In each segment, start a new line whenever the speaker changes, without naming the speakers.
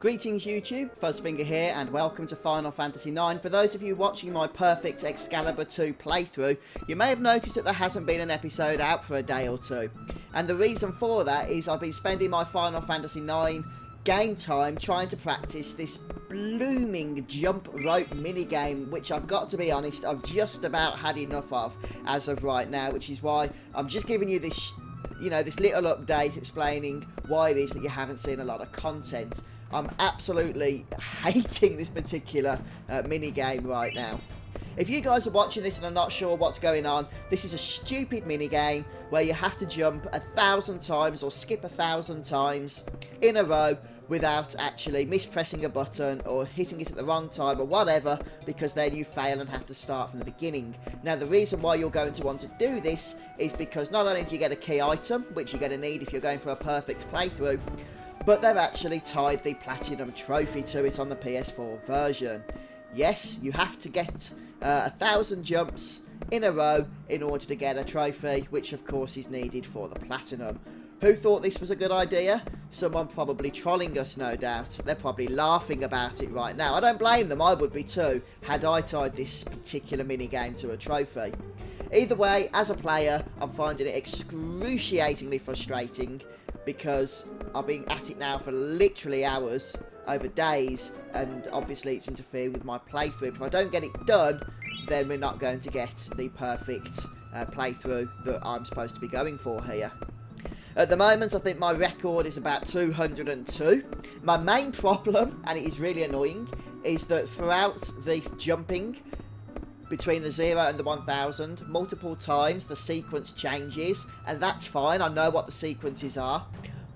Greetings YouTube, Fuzzfinger here and welcome to Final Fantasy IX. For those of you watching my perfect Excalibur 2 playthrough, you may have noticed that there hasn't been an episode out for a day or two. And the reason for that is I've been spending my Final Fantasy IX game time trying to practice this blooming jump rope minigame, which I've got to be honest, I've just about had enough of as of right now, which is why I'm just giving you this, this little update explaining why it is that you haven't seen a lot of content. I'm absolutely hating this particular minigame right now. If you guys are watching this and are not sure what's going on, this is a stupid minigame where you have to jump 1,000 times or skip 1,000 times in a row without actually mispressing a button or hitting it at the wrong time or whatever, because then you fail and have to start from the beginning. Now the reason why you're going to want to do this is because not only do you get a key item, which you're going to need if you're going for a perfect playthrough, but they've actually tied the Platinum Trophy to it on the PS4 version. Yes, you have to get 1,000 jumps in a row in order to get a trophy, which of course is needed for the Platinum. Who thought this was a good idea? Someone probably trolling us, no doubt. They're probably laughing about it right now. I don't blame them, I would be too, had I tied this particular minigame to a trophy. Either way, as a player, I'm finding it excruciatingly frustrating, because I've been at it now for literally hours, over days, and obviously it's interfering with my playthrough. If I don't get it done, then we're not going to get the perfect playthrough that I'm supposed to be going for here. At the moment, I think my record is about 202. My main problem, and it is really annoying, is that throughout the jumping between the 0 and the 1000, multiple times the sequence changes, and that's fine, I know what the sequences are,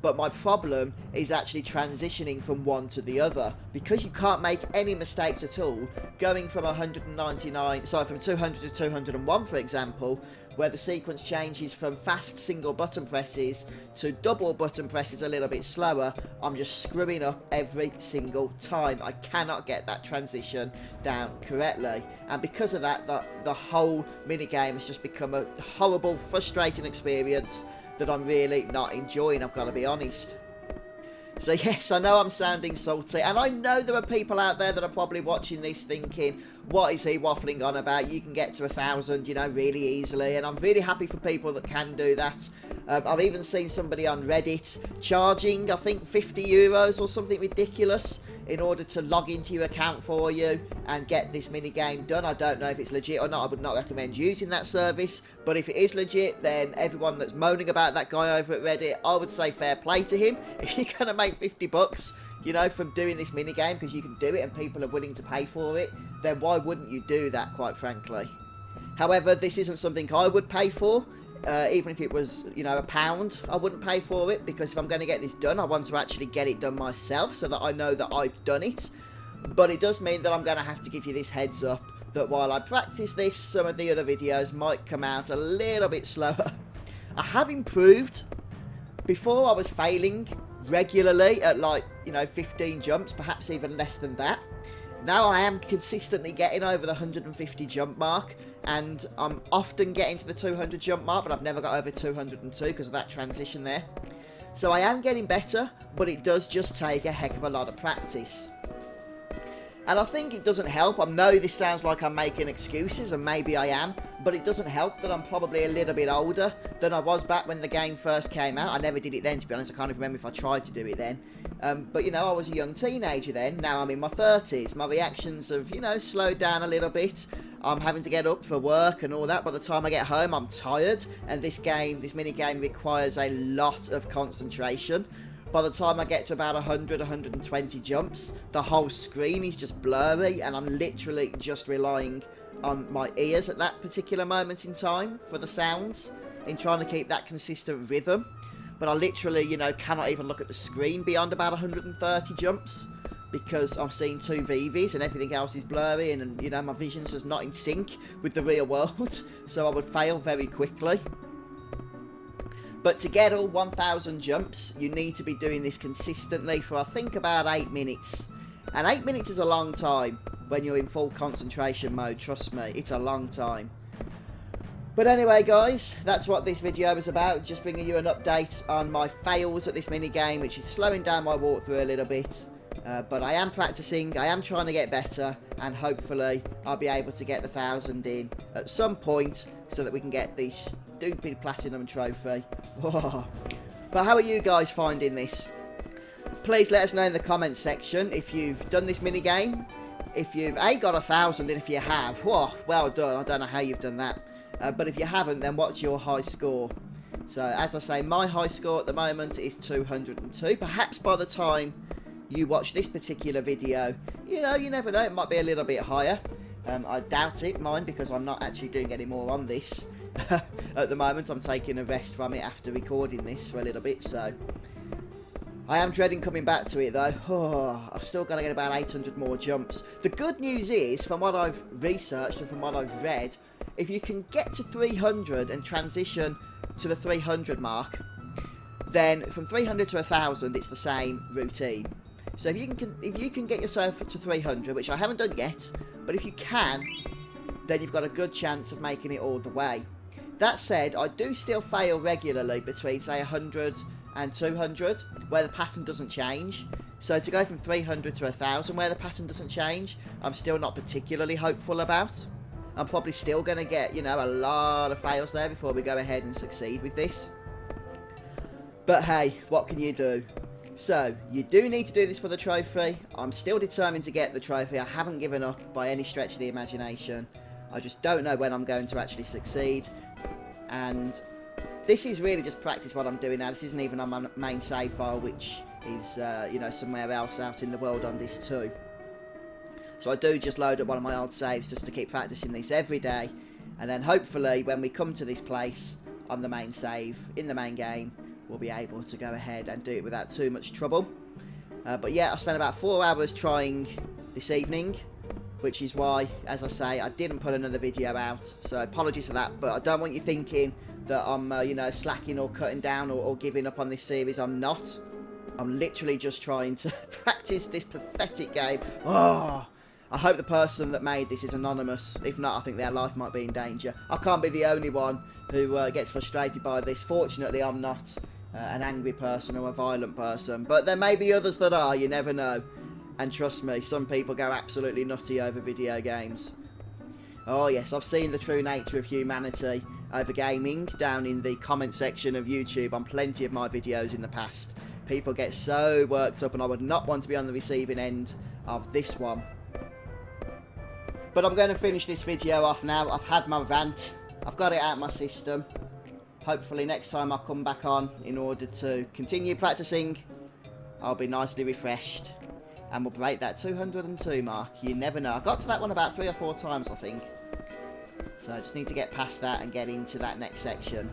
but my problem is actually transitioning from one to the other, because you can't make any mistakes at all, going from from 200 to 201 for example, where the sequence changes from fast single button presses to double button presses a little bit slower. I'm just screwing up every single time. I cannot get that transition down correctly, and because of that, the whole minigame has just become a horrible, frustrating experience that I'm really not enjoying, I've got to be honest. So yes, I know I'm sounding salty, and I know there are people out there that are probably watching this thinking, what is he waffling on about? You can get to 1,000, really easily, and I'm really happy for people that can do that. I've even seen somebody on Reddit charging, I think, €50 or something ridiculous in order to log into your account for you and get this minigame done. I don't know if it's legit or not. I would not recommend using that service, but if it is legit, then everyone that's moaning about that guy over at Reddit, I would say fair play to him. If you're going to make 50 bucks, from doing this minigame, because you can do it and people are willing to pay for it, then why wouldn't you do that, quite frankly? However, this isn't something I would pay for. Even if it was, £1, I wouldn't pay for it, because if I'm going to get this done, I want to actually get it done myself so that I know that I've done it. But it does mean that I'm going to have to give you this heads up, that while I practice this, some of the other videos might come out a little bit slower. I have improved. Before I was failing regularly at 15 jumps, perhaps even less than that. Now I am consistently getting over the 150 jump mark, and I'm often getting to the 200 jump mark, but I've never got over 202 because of that transition there. So I am getting better, but it does just take a heck of a lot of practice. And I think it doesn't help. I know this sounds like I'm making excuses, and maybe I am, but it doesn't help that I'm probably a little bit older than I was back when the game first came out. I never did it then, to be honest. I can't even remember if I tried to do it then. But, I was a young teenager then. Now I'm in my 30s. My reactions have, slowed down a little bit. I'm having to get up for work and all that. By the time I get home, I'm tired. And this minigame requires a lot of concentration. By the time I get to about 100, 120 jumps, the whole screen is just blurry, and I'm literally just relying on my ears at that particular moment in time for the sounds, in trying to keep that consistent rhythm. But I literally, cannot even look at the screen beyond about 130 jumps, because I'm seeing two VVs and everything else is blurry, and my vision's just not in sync with the real world, so I would fail very quickly. But to get all 1,000 jumps, you need to be doing this consistently for, I think, about 8 minutes. And 8 minutes is a long time when you're in full concentration mode, trust me, it's a long time. But anyway, guys, that's what this video is about, just bringing you an update on my fails at this minigame, which is slowing down my walkthrough a little bit. But I am practicing, I am trying to get better, and hopefully I'll be able to get the 1,000 in at some point so that we can get the stupid platinum trophy. But how are you guys finding this? Please let us know in the comments section if you've done this minigame, if you've got 1,000, and if you have, well done. I don't know how you've done that, but if you haven't, then what's your high score? So as I say, my high score at the moment is 202. Perhaps by the time you watch this particular video, you know, you never know, it might be a little bit higher. I doubt it, mind, because I'm not actually doing any more on this at the moment. I'm taking a rest from it after recording this for a little bit, so I am dreading coming back to it though. I've still got to get about 800 more jumps. The good news is, from what I've researched and from what I've read, if you can get to 300 and transition to the 300 mark, then from 300 to 1,000 it's the same routine. So if you can get yourself to 300, which I haven't done yet, but if you can, then you've got a good chance of making it all the way. That said, I do still fail regularly between, say, 100 and 200, where the pattern doesn't change. So to go from 300 to 1,000 where the pattern doesn't change, I'm still not particularly hopeful about. I'm probably still going to get, you know, a lot of fails there before we go ahead and succeed with this. But hey, what can you do? So, you do need to do this for the trophy. I'm still determined to get the trophy. I haven't given up by any stretch of the imagination. I just don't know when I'm going to actually succeed. And this is really just practice what I'm doing now. This isn't even on my main save file, which is, you know, somewhere else out in the world on this too. So I do just load up one of my old saves just to keep practicing this every day. And then hopefully when we come to this place on the main save, in the main game, we'll be able to go ahead and do it without too much trouble. But yeah, I spent about 4 hours trying this evening, which is why, as I say, I didn't put another video out. So apologies for that, but I don't want you thinking that I'm, you know, slacking or cutting down or giving up on this series. I'm not. I'm literally just trying to practice this pathetic game. I hope the person that made this is anonymous. If not, I think their life might be in danger. I can't be the only one who gets frustrated by this. Fortunately, I'm not an angry person or a violent person. But there may be others that are, you never know. And trust me, some people go absolutely nutty over video games. Oh yes, I've seen the true nature of humanity over gaming down in the comment section of YouTube on plenty of my videos in the past. People get so worked up, and I would not want to be on the receiving end of this one. But I'm going to finish this video off now. I've had my rant. I've got it out of my system. Hopefully next time I come back on in order to continue practicing, I'll be nicely refreshed. And we'll break that 202 mark. You never know. I got to that one about 3 or 4 times, I think. So I just need to get past that and get into that next section.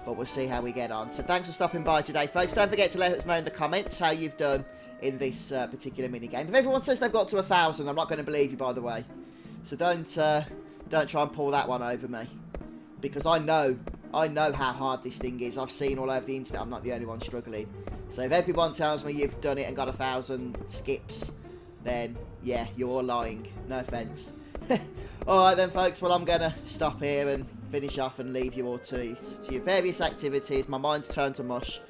But we'll see how we get on. So thanks for stopping by today, folks. Don't forget to let us know in the comments how you've done in this particular minigame. If everyone says they've got to 1,000, I'm not going to believe you, by the way. So don't try and pull that one over me, because I know how hard this thing is. I've seen all over the internet. I'm not the only one struggling. So if everyone tells me you've done it and got 1,000 skips, then yeah, you're all lying. No offence. Alright then, folks. Well, I'm going to stop here and finish off and leave you all to your various activities. My mind's turned to mush,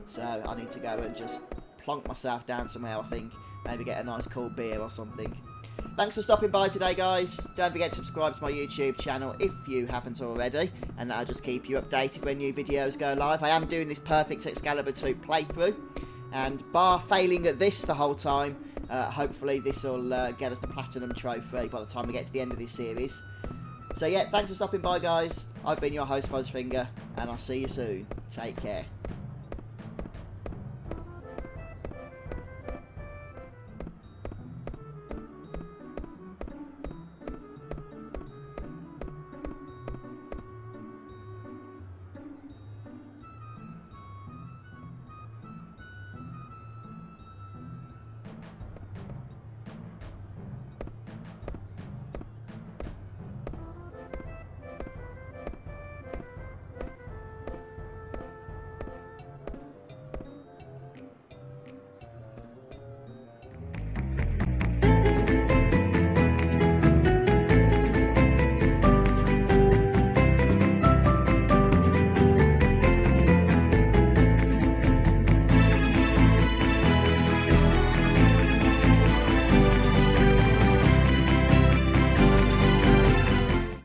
so I need to go and just plonk myself down somewhere, I think. Maybe get a nice cold beer or something. Thanks for stopping by today, guys. Don't forget to subscribe to my YouTube channel if you haven't already, and that'll just keep you updated when new videos go live. I am doing this Perfect Excalibur 2 playthrough, and bar failing at this the whole time, hopefully this will get us the Platinum Trophy by the time we get to the end of this series. So yeah, thanks for stopping by, guys. I've been your host, Fuzzfinger, and I'll see you soon. Take care.